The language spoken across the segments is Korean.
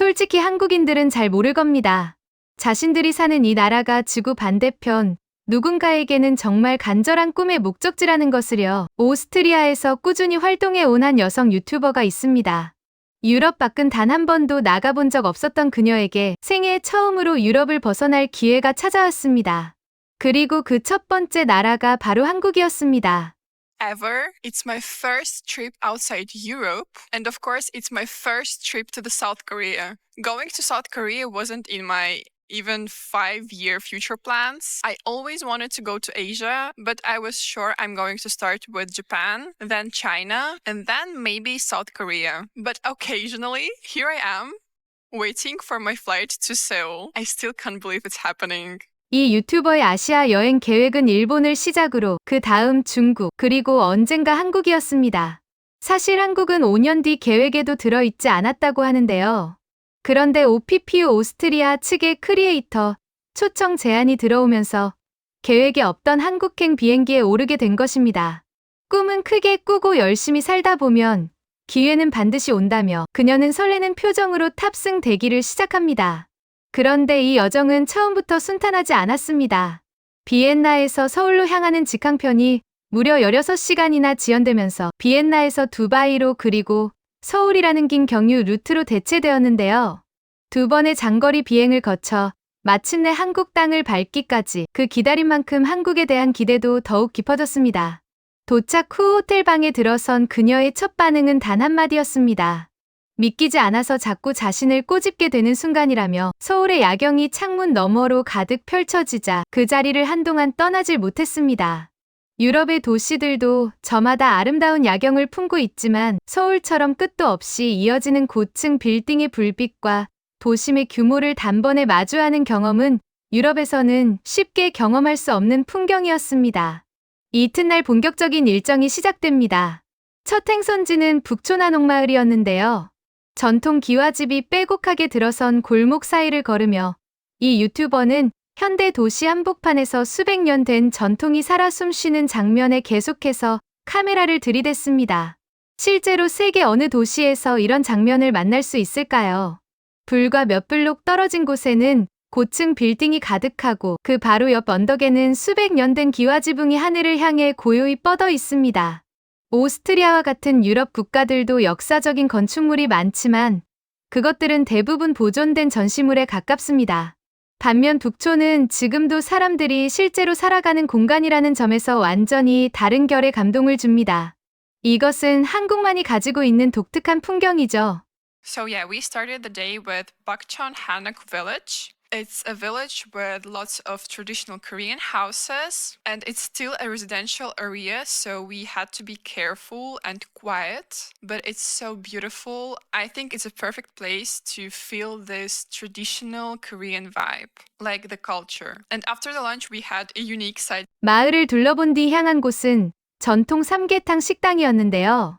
솔직히 한국인들은 잘 모를 겁니다. 자신들이 사는 이 나라가 지구 반대편, 누군가에게는 정말 간절한 꿈의 목적지라는 것을요. 오스트리아에서 꾸준히 활동해 온 한 여성 유튜버가 있습니다. 유럽 밖은 단 한 번도 나가본 적 없었던 그녀에게 생애 처음으로 유럽을 벗어날 기회가 찾아왔습니다. 그리고 그 첫 번째 나라가 바로 한국이었습니다. Ever. It's my first trip outside Europe. And of course, it's my first trip to the South Korea. Going to South Korea wasn't in my even 5-year future plans. I always wanted to go to Asia, but I was sure I'm going to start with Japan, then China, and then maybe South Korea. But occasionally, here I am, waiting for my flight to Seoul. I still can't believe it's happening. 이 유튜버의 아시아 여행 계획은 일본을 시작으로 그 다음 중국, 그리고 언젠가 한국이었습니다. 사실 한국은 5년 뒤 계획에도 들어있지 않았다고 하는데요. 그런데 OPPU 오스트리아 측의 크리에이터 초청 제안이 들어오면서 계획에 없던 한국행 비행기에 오르게 된 것입니다. 꿈은 크게 꾸고 열심히 살다 보면 기회는 반드시 온다며 그녀는 설레는 표정으로 탑승 대기를 시작합니다. 그런데 이 여정은 처음부터 순탄하지 않았습니다. 비엔나에서 서울로 향하는 직항편이 무려 16시간이나 지연되면서 비엔나에서 두바이로 그리고 서울이라는 긴 경유 루트로 대체되었는데요. 두 번의 장거리 비행을 거쳐 마침내 한국 땅을 밟기까지 그 기다린 만큼 한국에 대한 기대도 더욱 깊어졌습니다. 도착 후 호텔 방에 들어선 그녀의 첫 반응은 단 한마디였습니다. 믿기지 않아서 자꾸 자신을 꼬집게 되는 순간이라며 서울의 야경이 창문 너머로 가득 펼쳐지자 그 자리를 한동안 떠나질 못했습니다. 유럽의 도시들도 저마다 아름다운 야경을 품고 있지만 서울처럼 끝도 없이 이어지는 고층 빌딩의 불빛과 도심의 규모를 단번에 마주하는 경험은 유럽에서는 쉽게 경험할 수 없는 풍경이었습니다. 이튿날 본격적인 일정이 시작됩니다. 첫 행선지는 북촌한옥마을이었는데요. 전통 기와집이 빼곡하게 들어선 골목 사이를 걸으며 이 유튜버는 현대 도시 한복판에서 수백 년 된 전통이 살아 숨쉬는 장면에 계속해서 카메라를 들이댔습니다. 실제로 세계 어느 도시에서 이런 장면을 만날 수 있을까요? 불과 몇 블록 떨어진 곳에는 고층 빌딩이 가득하고 그 바로 옆 언덕에는 수백 년 된 기와지붕이 하늘을 향해 고요히 뻗어 있습니다. 오스트리아와 같은 유럽 국가들도 역사적인 건축물이 많지만 그것들은 대부분 보존된 전시물에 가깝습니다. 반면 북촌은 지금도 사람들이 실제로 살아가는 공간이라는 점에서 완전히 다른 결의 감동을 줍니다. 이것은 한국만이 가지고 있는 독특한 풍경이죠. So yeah, we started the day with Bakcheon Hanok Village. It's a village with lots of traditional Korean houses, and it's still a residential area, so we had to be careful and quiet, but it's so beautiful. I think it's a perfect place to feel this traditional Korean vibe, like the culture. And after the lunch, we had a unique side. 마을을 둘러본 뒤 향한 곳은 전통 삼계탕 식당이었는데요.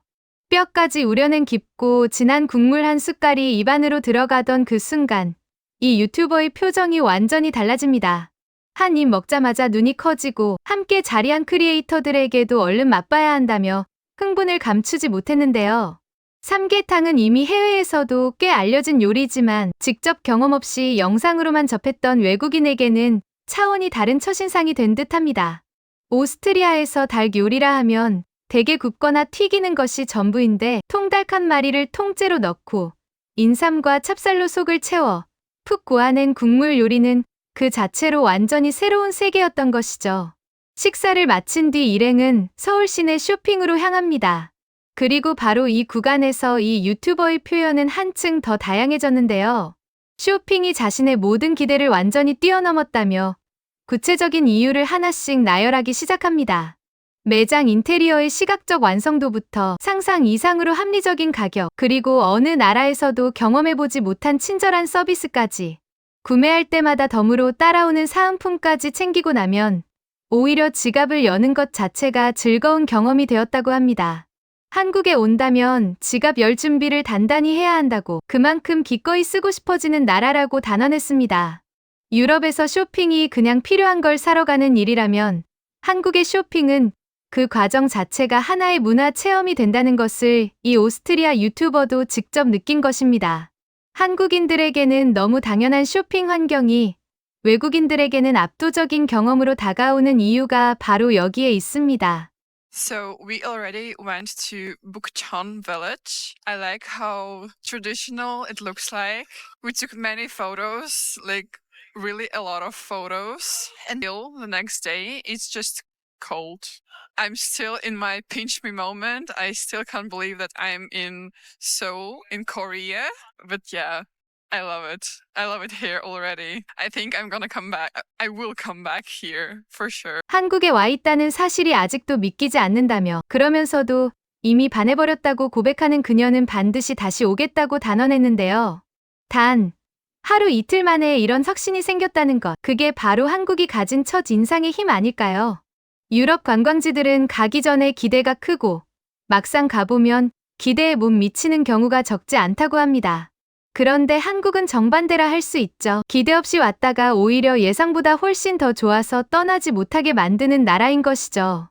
뼈까지 우려낸 깊고 진한 국물 한 숟갈이 입안으로 들어가던 그 순간 이 유튜버의 표정이 완전히 달라집니다. 한 입 먹자마자 눈이 커지고 함께 자리한 크리에이터들에게도 얼른 맛봐야 한다며 흥분을 감추지 못했는데요. 삼계탕은 이미 해외에서도 꽤 알려진 요리지만 직접 경험 없이 영상으로만 접했던 외국인에게는 차원이 다른 첫인상이 된 듯합니다. 오스트리아에서 닭 요리라 하면 대게 굽거나 튀기는 것이 전부인데 통닭 한 마리를 통째로 넣고 인삼과 찹쌀로 속을 채워 푹 고아낸 국물 요리는 그 자체로 완전히 새로운 세계였던 것이죠. 식사를 마친 뒤 일행은 서울 시내 쇼핑으로 향합니다. 그리고 바로 이 구간에서 이 유튜버의 표현은 한층 더 다양해졌는데요. 쇼핑이 자신의 모든 기대를 완전히 뛰어넘었다며 구체적인 이유를 하나씩 나열하기 시작합니다. 매장 인테리어의 시각적 완성도부터 상상 이상으로 합리적인 가격, 그리고 어느 나라에서도 경험해보지 못한 친절한 서비스까지 구매할 때마다 덤으로 따라오는 사은품까지 챙기고 나면 오히려 지갑을 여는 것 자체가 즐거운 경험이 되었다고 합니다. 한국에 온다면 지갑 열 준비를 단단히 해야 한다고 그만큼 기꺼이 쓰고 싶어지는 나라라고 단언했습니다. 유럽에서 쇼핑이 그냥 필요한 걸 사러 가는 일이라면 한국의 쇼핑은 그 과정 자체가 하나의 문화 체험이 된다는 것을 이 오스트리아 유튜버도 직접 느낀 것입니다. 한국인들에게는 너무 당연한 쇼핑 환경이 외국인들에게는 압도적인 경험으로 다가오는 이유가 바로 여기에 있습니다. So we already went to Bukchon village. I like how traditional it looks like. We took many photos, like really a lot of photos. And still the next day it's just cold. I'm still in my pinch me moment. I still can't believe that I'm in Seoul in Korea. But yeah, I love it. I love it here already. I think I'm gonna come back. I will come back here for sure. 한국에 와 있다는 사실이 아직도 믿기지 않는다며 그러면서도 이미 반해버렸다고 고백하는 그녀는 반드시 다시 오겠다고 단언했는데요. 단, 하루 이틀 만에 이런 확신이 생겼다는 것, 그게 바로 한국이 가진 첫 인상의 힘 아닐까요? 유럽 관광지들은 가기 전에 기대가 크고 막상 가보면 기대에 못 미치는 경우가 적지 않다고 합니다. 그런데 한국은 정반대라 할 수 있죠. 기대 없이 왔다가 오히려 예상보다 훨씬 더 좋아서 떠나지 못하게 만드는 나라인 것이죠.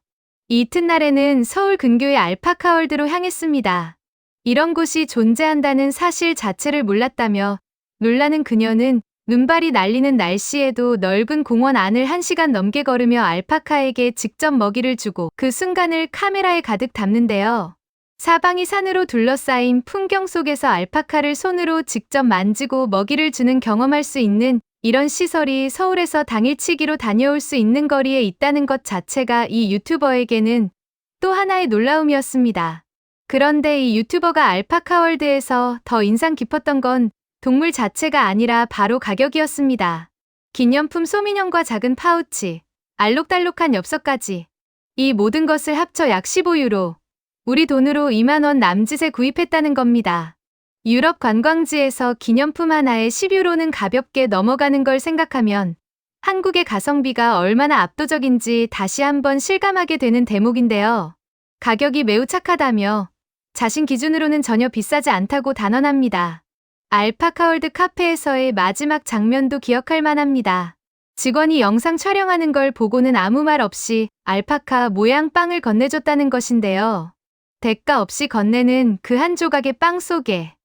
이튿날에는 서울 근교의 알파카월드로 향했습니다. 이런 곳이 존재한다는 사실 자체를 몰랐다며 놀라는 그녀는 눈발이 날리는 날씨에도 넓은 공원 안을 1시간 넘게 걸으며 알파카에게 직접 먹이를 주고 그 순간을 카메라에 가득 담는데요. 사방이 산으로 둘러싸인 풍경 속에서 알파카를 손으로 직접 만지고 먹이를 주는 경험할 수 있는 이런 시설이 서울에서 당일치기로 다녀올 수 있는 거리에 있다는 것 자체가 이 유튜버에게는 또 하나의 놀라움이었습니다. 그런데 이 유튜버가 알파카월드에서 더 인상 깊었던 건 동물 자체가 아니라 바로 가격이었습니다. 기념품 소민형과 작은 파우치, 알록달록한 엽서까지 이 모든 것을 합쳐 약 15유로, 우리 돈으로 2만 원 남짓에 구입했다는 겁니다. 유럽 관광지에서 기념품 하나에 10유로는 가볍게 넘어가는 걸 생각하면 한국의 가성비가 얼마나 압도적인지 다시 한번 실감하게 되는 대목인데요. 가격이 매우 착하다며 자신 기준으로는 전혀 비싸지 않다고 단언합니다. 알파카월드 카페에서의 마지막 장면도 기억할 만합니다. 직원이 영상 촬영하는 걸 보고는 아무 말 없이 알파카 모양 빵을 건네줬다는 것인데요. 대가 없이 건네는 그 한 조각의 빵 속에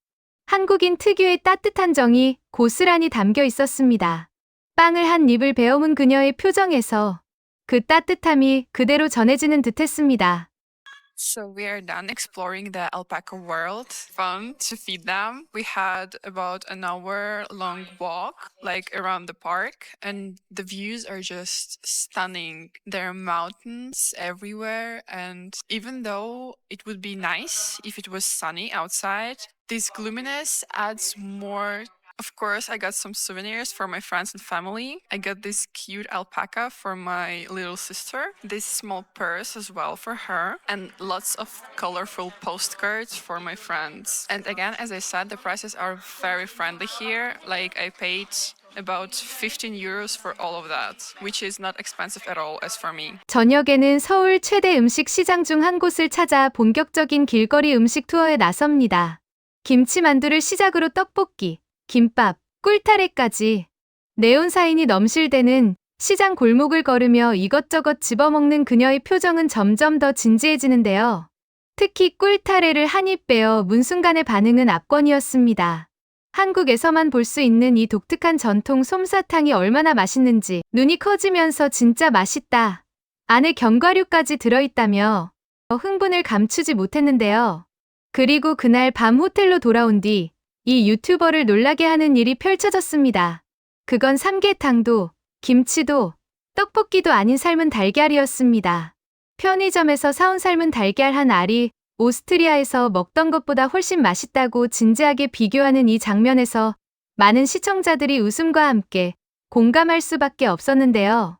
한국인 특유의 따뜻한 정이 고스란히 담겨 있었습니다. 빵을 한 입을 베어문 그녀의 표정에서 그 따뜻함이 그대로 전해지는 듯했습니다. So we are done exploring the alpaca world. Fun to feed them. We had about an hour long walk, like around the park, and the views are just stunning. There are mountains everywhere, and even though it would be nice if it was sunny outside, this gloominess adds more. Of course, I got some souvenirs for my friends and family. I got this cute alpaca for my little sister, this small purse as well for her, and lots of colorful postcards for my friends. And again, as I said, the prices are very friendly here. Like I paid about 15 euros for all of that, which is not expensive at all as for me. 저녁에는 서울 최대 음식 시장 중 한 곳을 찾아 본격적인 길거리 음식 투어에 나섭니다. 김치만두를 시작으로 떡볶이, 김밥, 꿀타래까지 네온사인이 넘실대는 시장 골목을 걸으며 이것저것 집어먹는 그녀의 표정은 점점 더 진지해지는데요. 특히 꿀타래를 한 입 베어 문 순간의 반응은 압권이었습니다. 한국에서만 볼 수 있는 이 독특한 전통 솜사탕이 얼마나 맛있는지 눈이 커지면서 진짜 맛있다. 안에 견과류까지 들어있다며 흥분을 감추지 못했는데요. 그리고 그날 밤 호텔로 돌아온 뒤 이 유튜버를 놀라게 하는 일이 펼쳐졌습니다. 그건 삼계탕도, 김치도, 떡볶이도 아닌 삶은 달걀이었습니다. 편의점에서 사온 삶은 달걀 한 알이 오스트리아에서 먹던 것보다 훨씬 맛있다고 진지하게 비교하는 이 장면에서 많은 시청자들이 웃음과 함께 공감할 수밖에 없었는데요.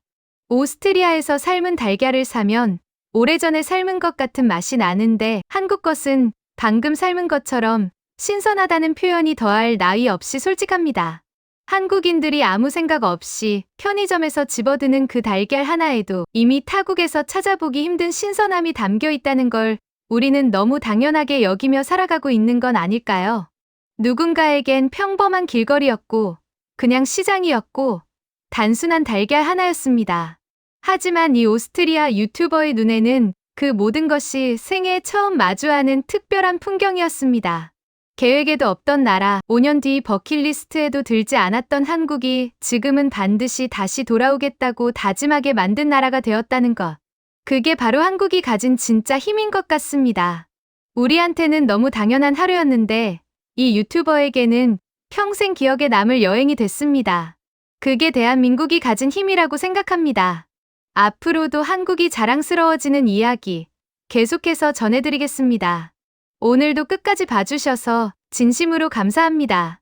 오스트리아에서 삶은 달걀을 사면 오래전에 삶은 것 같은 맛이 나는데 한국 것은 방금 삶은 것처럼 신선하다는 표현이 더할 나위 없이 솔직합니다. 한국인들이 아무 생각 없이 편의점에서 집어드는 그 달걀 하나에도 이미 타국에서 찾아보기 힘든 신선함이 담겨 있다는 걸 우리는 너무 당연하게 여기며 살아가고 있는 건 아닐까요? 누군가에겐 평범한 길거리였고 그냥 시장이었고 단순한 달걀 하나였습니다. 하지만 이 오스트리아 유튜버의 눈에는 그 모든 것이 생애 처음 마주하는 특별한 풍경이었습니다. 계획에도 없던 나라, 5년 뒤 버킷리스트에도 들지 않았던 한국이 지금은 반드시 다시 돌아오겠다고 다짐하게 만든 나라가 되었다는 것. 그게 바로 한국이 가진 진짜 힘인 것 같습니다. 우리한테는 너무 당연한 하루였는데, 이 유튜버에게는 평생 기억에 남을 여행이 됐습니다. 그게 대한민국이 가진 힘이라고 생각합니다. 앞으로도 한국이 자랑스러워지는 이야기 계속해서 전해드리겠습니다. 오늘도 끝까지 봐주셔서 진심으로 감사합니다.